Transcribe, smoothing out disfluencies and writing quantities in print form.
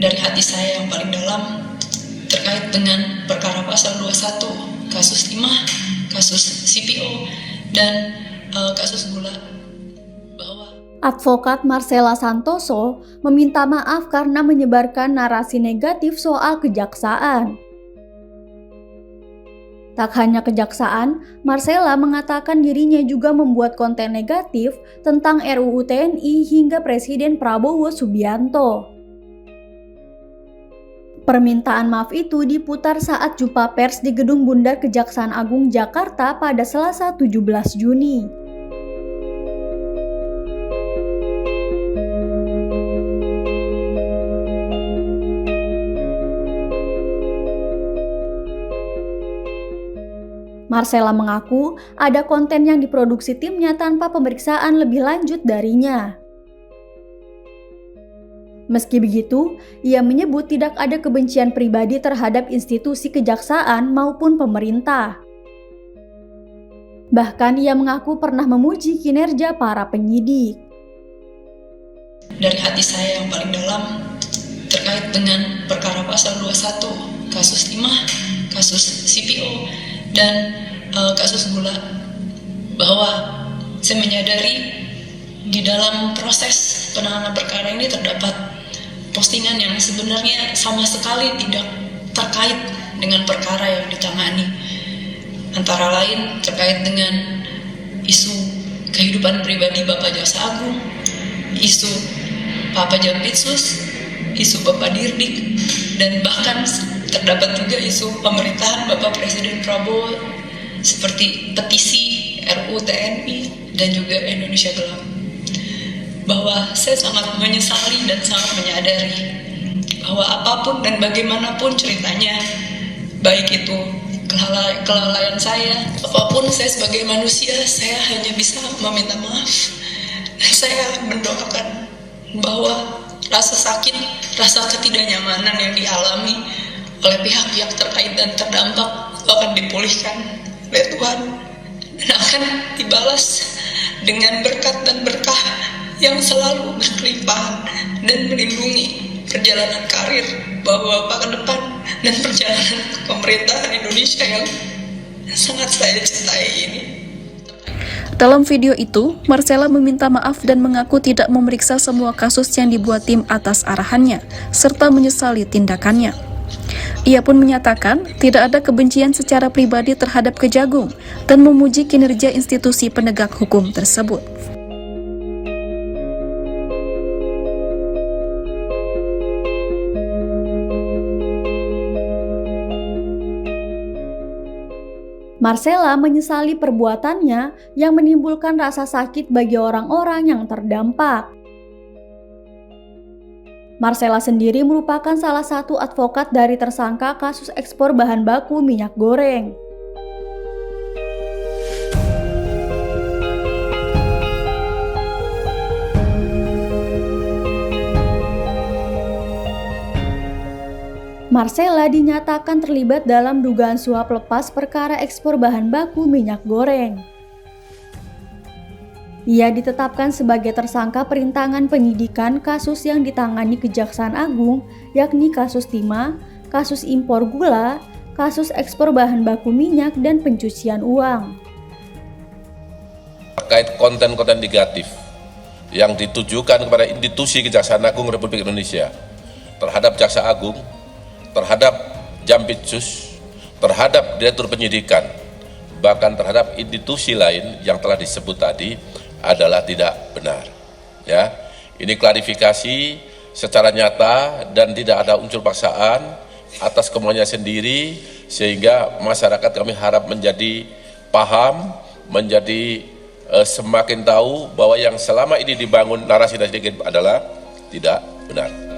dari hati saya yang paling dalam terkait dengan perkara pasal 21, kasus timah, kasus CPO, dan kasus gula. Advokat Marcella Santoso meminta maaf karena menyebarkan narasi negatif soal kejaksaan. Tak hanya kejaksaan, Marcella mengatakan dirinya juga membuat konten negatif tentang RUU TNI hingga Presiden Prabowo Subianto. Permintaan maaf itu diputar saat jumpa pers di Gedung Bundar Kejaksaan Agung Jakarta pada Selasa 17 Juni. Marcella mengaku ada konten yang diproduksi timnya tanpa pemeriksaan lebih lanjut darinya. Meski begitu, ia menyebut tidak ada kebencian pribadi terhadap institusi kejaksaan maupun pemerintah. Bahkan ia mengaku pernah memuji kinerja para penyidik. Dari hati saya yang paling dalam terkait dengan perkara pasal 21, kasus timah, kasus CPO, dan kasus gula, bahwa saya menyadari di dalam proses penanganan perkara ini terdapat postingan yang sebenarnya sama sekali tidak terkait dengan perkara yang ditangani, antara lain terkait dengan isu kehidupan pribadi Bapak Jaksa Agung, isu Pak Jampitsus, isu Bapak Dirdik, dan bahkan terdapat juga isu pemerintahan Bapak Presiden Prabowo seperti petisi RUU TNI dan juga Indonesia Gelap. Bahwa saya sangat menyesali dan sangat menyadari bahwa apapun dan bagaimanapun ceritanya, baik itu kelalaian saya, apapun saya sebagai manusia, saya hanya bisa meminta maaf. Saya mendoakan bahwa rasa sakit, rasa ketidaknyamanan yang dialami oleh pihak-pihak terkait dan terdampak akan dipulihkan oleh Tuhan dan akan dibalas dengan berkat dan berkah yang selalu berkelimpahan dan melindungi perjalanan karir Bapak-Bapak ke depan dan perjalanan pemerintahan Indonesia yang sangat saya cintai ini. Dalam video itu, Marcella meminta maaf dan mengaku tidak memeriksa semua kasus yang dibuat tim atas arahannya, serta menyesali tindakannya. Ia pun menyatakan tidak ada kebencian secara pribadi terhadap Kejagung dan memuji kinerja institusi penegak hukum tersebut. Marcella menyesali perbuatannya yang menimbulkan rasa sakit bagi orang-orang yang terdampak. Marcella sendiri merupakan salah satu advokat dari tersangka kasus ekspor bahan baku minyak goreng. Marcella dinyatakan terlibat dalam dugaan suap lepas perkara ekspor bahan baku minyak goreng. Ia ditetapkan sebagai tersangka perintangan penyidikan kasus yang ditangani Kejaksaan Agung, yakni kasus timah, kasus impor gula, kasus ekspor bahan baku minyak, dan pencucian uang. Terkait konten-konten negatif yang ditujukan kepada institusi Kejaksaan Agung Republik Indonesia terhadap Jaksa Agung, terhadap Jampitsus, terhadap Direktur Penyidikan, bahkan terhadap institusi lain yang telah disebut tadi adalah tidak benar. Ya, ini klarifikasi secara nyata dan tidak ada unsur paksaan atas kemauannya sendiri, sehingga masyarakat kami harap menjadi paham, menjadi semakin tahu bahwa yang selama ini dibangun narasi adalah tidak benar.